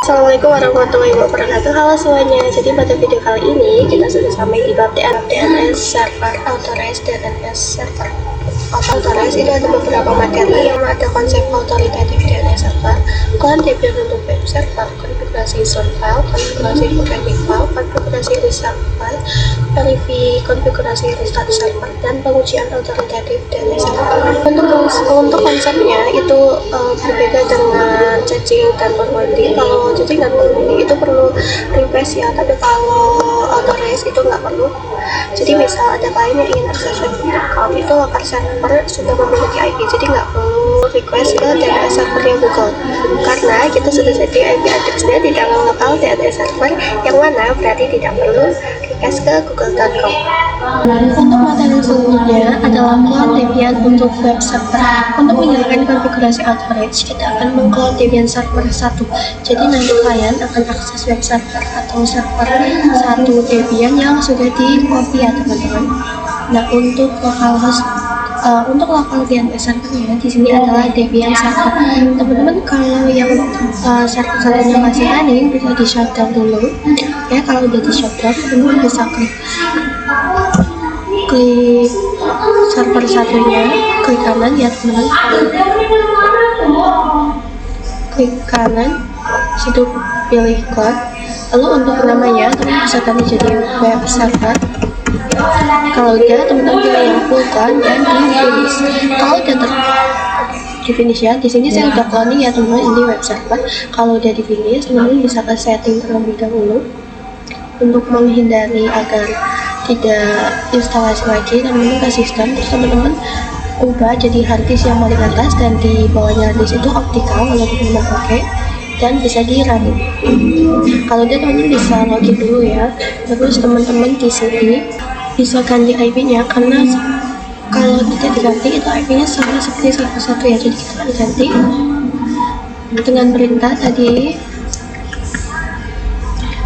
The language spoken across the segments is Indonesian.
Assalamualaikum warahmatullahi wabarakatuh. Halo semuanya. Jadi pada video kali ini kita sudah sampai di bab DNS server, authorized DNS server. Authorized itu ada beberapa materi yang ada konsep authoritative DNS server, clone Debian untuk web server, konfigurasi zone file, konfigurasi programming file, konfigurasi restart file, konfigurasi restart server, dan pengujian authoritative DNS server. Untuk konsepnya itu berbeda dengan caching dan forwarding. Kalau caching dan forwarding itu perlu request ya, tapi kalau authorized itu nggak perlu. Jadi misal ada klien yang ingin akses web account, itu local server sudah memiliki IP, jadi nggak perlu request ke DNS servernya Google, karena kita sudah jadi IP addressnya di dalam lokal DNS server, yang mana berarti tidak perlu request ke google.com. Untuk materi selanjutnya adalah clone Debian untuk web server. Untuk menjalankan konfigurasi authorized, kita akan mengclone Debian server 1. Jadi nanti klien akan akses web server atau server 1 Debian yang sudah di copy ya teman-teman. Nah, untuk lokal DNS servernya di sini adalah Debian server. Teman-teman kalau yang server satunya masih running bisa di shutdown dulu ya. Kalau udah di shutdown, teman-teman bisa klik server satunya, klik kanan ya teman-teman, klik kanan, situ pilih clone. Lalu untuk namanya teman-teman bisa ganti jadi web server. Kalau udah, teman-teman pilih yang full clone dan di finish. Kalau udah di finish ya, di sini saya udah cloning ya teman-teman, ini web server. Kalau udah di finish, teman-teman bisa ke setting terlebih dahulu untuk menghindari agar tidak instalasi lagi. Teman-teman ke sistem, terus teman-teman ubah jadi harddisk yang paling atas, dan di bawahnya harddisk itu optical kalau teman-teman pakai, dan bisa di running. Kalau dia teman-teman bisa login dulu ya. Terus teman-teman di sini bisa ganti IP-nya, karena kalau tidak diganti itu IP-nya sama seperti server satu ya. Jadi kita akan ganti dengan perintah tadi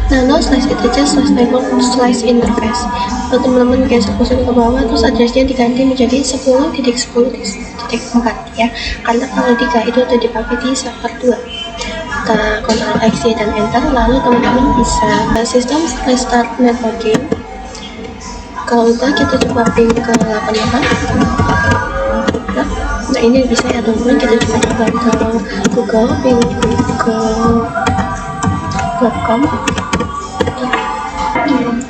nano/etc/network/interface. Kalau teman-teman geser kursor ke bawah, terus addressnya diganti menjadi 10.10.4 ya, karena kalau 3 itu sudah dipakai di server 2. Kita Ctrl X dan Enter, lalu teman-teman bisa ke sistem restart networking. Kalau udah, kita coba ping ke 88. Nah ini bisa ya teman-teman, kita coba ke Google, ping ke .com.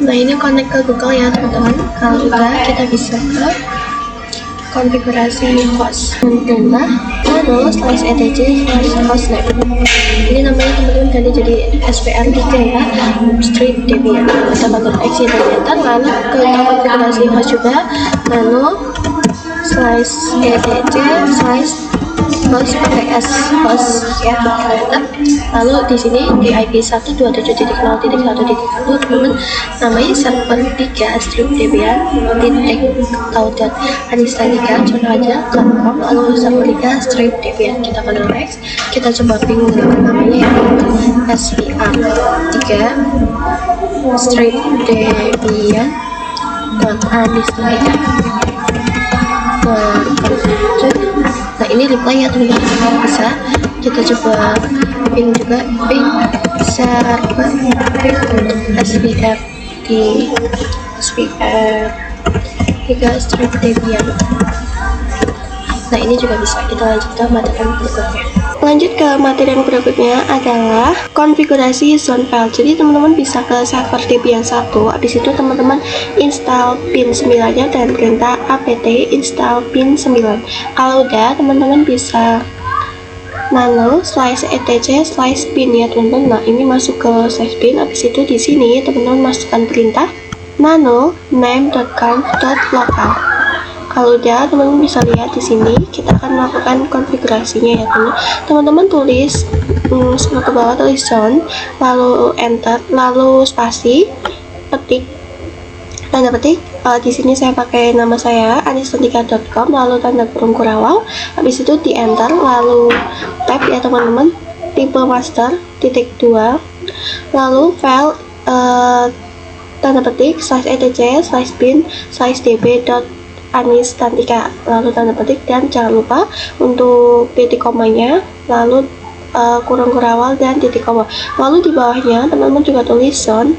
Nah ini connect ke Google ya teman-teman. Kalau udah, kita bisa ke konfigurasi host, perintah nano/etc/hostname. Ini namanya teman-teman ganti jadi SPR3 ya, strip Debian. Kita Ctrl X dan Enter, lalu ke konfigurasi host juga nano/etc/host pakai S host ya, lalu di sini di IP 127.0.1.1 teman-teman namanya server 3 strip Debian .tau.anistatika contoh aja .com, lalu server 3 strip Debian. Kita Ctrl X, kita coba ping namanya SPR3 strip Debian .anistatika. Nah ini reply ya teman-teman, bisa kita coba ping juga, ping server SPR di SPR3 strip Debian. Nah ini juga bisa. Kita lanjut ke materi berikutnya. Lanjut ke materi yang berikutnya adalah konfigurasi zone file. Jadi teman-teman bisa ke server Debian 1, habis itu teman-teman install pin 9-nya dan perintah apt install pin 9. Kalau udah, teman-teman bisa nano/etc/pin ya teman-teman. Nah ini masuk ke /pin, habis itu di sini teman-teman masukkan perintah nano name.conf.local. Kalau udah, teman-teman bisa lihat di sini kita akan melakukan konfigurasinya ya teman-teman. Tulis scroll ke bawah, tulis zone, lalu enter, lalu spasi, petik tanda petik. Di sini saya pakai nama saya anistatika.com, lalu tanda kurung kurawal, habis itu di enter, lalu tab ya teman-teman, tipe master _2, lalu file tanda petik /etc/bin/db.anistatika, lalu tanda petik, dan jangan lupa untuk titik komanya, lalu kurung kurawal dan titik koma. Lalu di bawahnya teman-teman juga tulis zone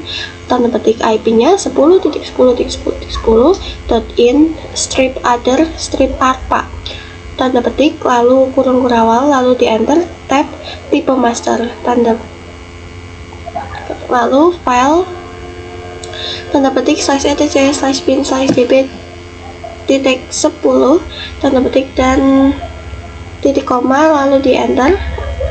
tanda petik IP-nya 10.10.10.10.in strip other strip arpa tanda petik, lalu kurung kurawal, lalu di enter, tab tipe master tanda, lalu file tanda petik /etc/bin/db titik 10 tanda petik dan titik koma, lalu di enter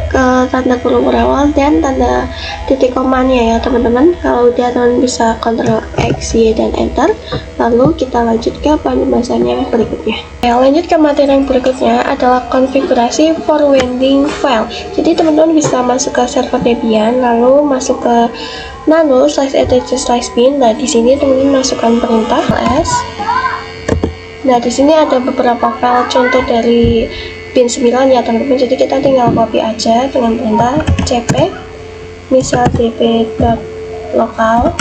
ke tanda kurung kurawal dan tanda titik komanya ya teman-teman. Kalau udah teman bisa Ctrl X, Y, dan enter. Lalu kita lanjut ke pembahasan yang berikutnya. Lanjut ke materi yang berikutnya adalah konfigurasi forwarding file. Jadi teman-teman bisa masuk ke server Debian, lalu masuk ke nano/etc/bin. Nah di sini teman-teman masukkan perintah ls. Nah di sini ada beberapa file contoh dari bin 9 ya teman-teman, jadi kita tinggal copy aja dengan perintah cp misal db.local,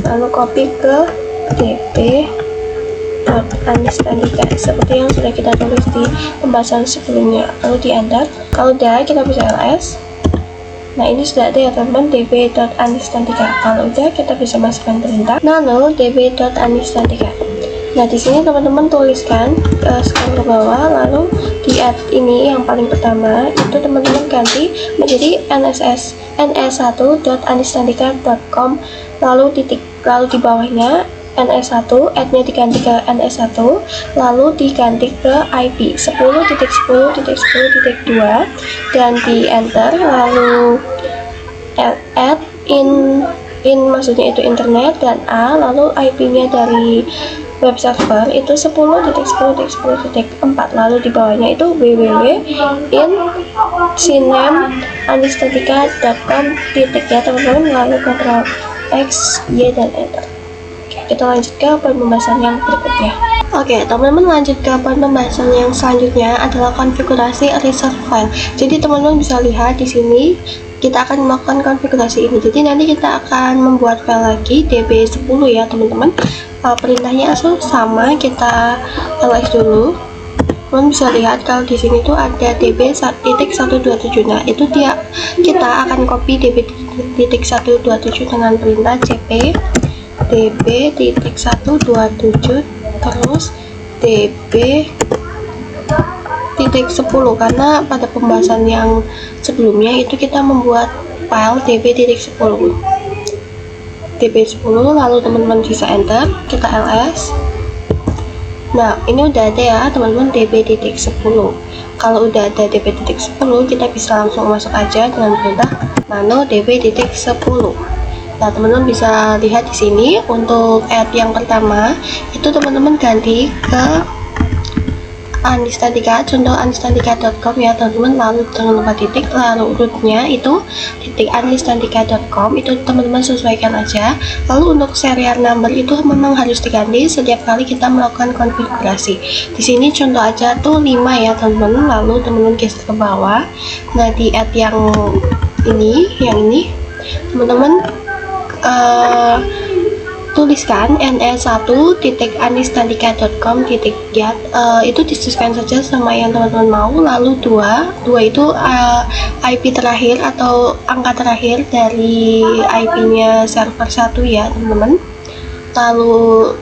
lalu copy ke db.anistandika seperti yang sudah kita tulis di pembahasan sebelumnya, lalu di enter. Kalau udah kita bisa ls. Nah ini sudah ada ya teman-teman, db.anistandika. Kalau udah kita bisa masukkan perintah nano db.anistandika. Nah di sini teman-teman tuliskan scroll ke bawah, lalu di add ini yang paling pertama itu teman-teman ganti menjadi ns1.anistandika.com, lalu titik, lalu di bawahnya ns1, add-nya diganti ke ns1, lalu diganti ke IP 10.10.10.2 dan di enter, lalu add in maksudnya itu internet dan A, lalu IP-nya dari web server itu 10.10.10.4, lalu di bawahnya itu www.in/anistandika.com titik ya teman-teman, lalu Ctrl X, Y, dan enter. Oke, kita lanjut ke pembahasan yang berikutnya. Oke teman-teman, lanjut ke pembahasan yang selanjutnya adalah konfigurasi reserve file. Jadi teman-teman bisa lihat di sini kita akan melakukan konfigurasi ini. Jadi nanti kita akan membuat file lagi db10 ya teman-teman. Perintahnya sama, kita ls dulu. Teman bisa lihat kalau di sini tuh ada db.127. Nah itu kita akan copy db.127 dengan perintah cp db.127 terus db.10, karena pada pembahasan yang sebelumnya itu kita membuat file db.10 lalu teman-teman bisa enter, kita ls. Nah ini udah ada ya teman-teman db.10. Kalau udah ada db.10 kita bisa langsung masuk aja dengan perintah nano db.10. Nah teman-teman bisa lihat di sini untuk add yang pertama itu teman-teman ganti ke Anistandika, contoh anistandika.com ya teman-teman, lalu jangan lupa titik, lalu rootnya itu titik anistandika.com, itu teman-teman sesuaikan aja. Lalu untuk serial number itu memang harus diganti setiap kali kita melakukan konfigurasi. Di sini contoh aja tuh 5 ya teman-teman, lalu teman-teman geser ke bawah. Nah di add yang ini teman-teman tuliskan ns1.anistandika.com .get, itu disesuaikan saja sama yang teman-teman mau. Lalu 2 itu IP terakhir atau angka terakhir dari IP-nya server 1 ya teman-teman. Lalu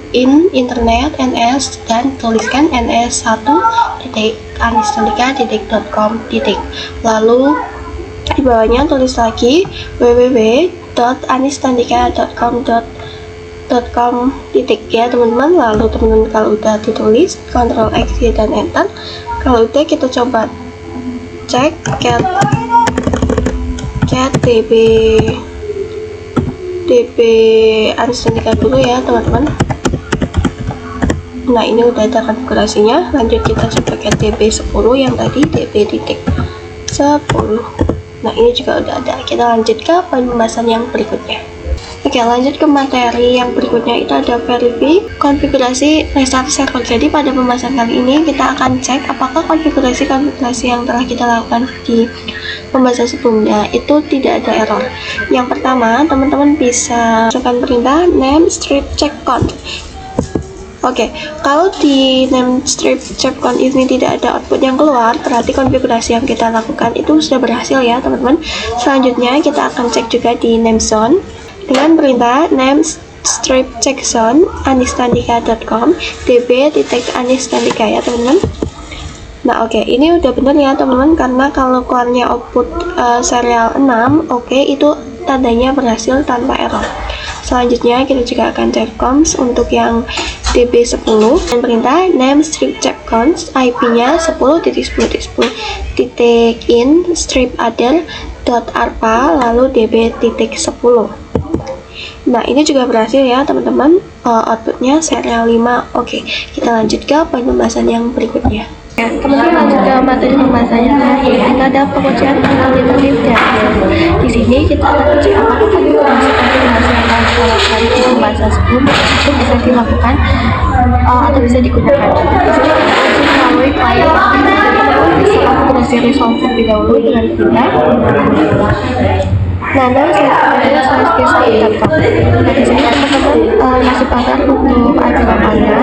internet ns dan tuliskan ns1.anistandika.com . Lalu di bawahnya tulis lagi www.anistandika.com titik ya teman-teman. Lalu teman-teman kalau udah ditulis Ctrl X, Y, dan enter. Kalau udah kita coba cek cat db Anistandika dulu ya teman-teman. Nah ini udah ada konfigurasinya. Lanjut kita coba cat db10 yang tadi db.10. Nah ini juga udah ada. Kita lanjut ke pembahasan yang berikutnya. Oke, lanjut ke materi yang berikutnya, itu ada verify konfigurasi restart server. Jadi pada pembahasan kali ini kita akan cek apakah konfigurasi yang telah kita lakukan di pembahasan sebelumnya itu tidak ada error. Yang pertama, teman-teman bisa masukkan perintah name strip check conf. Oke, kalau di name strip chapcon ini tidak ada output yang keluar, berarti konfigurasi yang kita lakukan itu sudah berhasil ya teman-teman. Selanjutnya kita akan cek juga di name zone dengan perintah name strip checkzone anistandika.com db.anistandika ya teman-teman. Nah oke, ini udah bener ya teman-teman, karena kalau keluarnya output serial 6, oke, itu tandanya berhasil tanpa error. Selanjutnya kita juga akan cek const untuk yang db10 dan perintah name strip check const IP-nya 10.10.10.in strip other.arpa lalu db.10. Nah ini juga berhasil ya teman-teman, outputnya serial 5. Oke, kita lanjut ke poin pembahasan yang berikutnya. Ya, teman-teman lanjut ke materi pembahasannya. Kita ada pengujian kualitatif dan di sini kita akan uji apakah konfigurasi yang kita lakukan di pembahasan sebelumnya itu bisa dilakukan atau bisa digunakan. Di sini kita uji melalui file teman-teman bisa konfigurasi resolve terlebih dahulu dengan kita. Nah, saya spesifikasikan. Nah, di sini teman-teman masih pagar untuk ajaran Anda.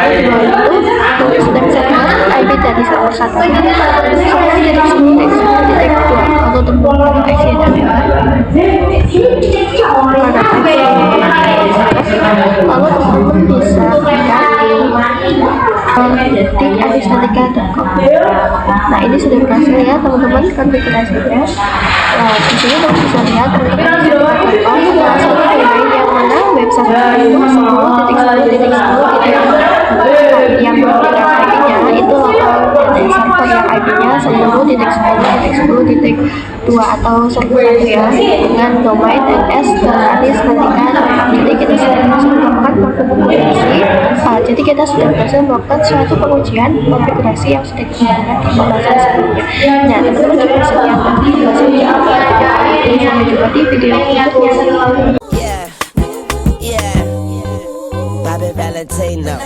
Hasilnya lalu itu sudah bisa dimasuk IP dari server 1 seperti dari 10.10.2 atau tembok IC dan lalu teman-teman bisa klik di anistandika.com. Nah ini sudah berhasil ya teman-teman konfigurasinya. Di sini teman bisa lihat teman-teman salah satu domain yang mana website itu 10.10.10 yang memberikan IP-nya itu lokal dan server yang IP-nya 10.10.10.2 atau server ya dengan domain ns.anistandika.com. Jadi kita sudah berhasil melakukan konfigurasi. Jadi kita sudah berhasil melakukan suatu pengujian konfigurasi yang sudah kita lakukan di pembahasan sebelumnya. Nah teman-teman juga sekian pembahasannya ini, sampai jumpa di video berikutnya. Bobby Valentino.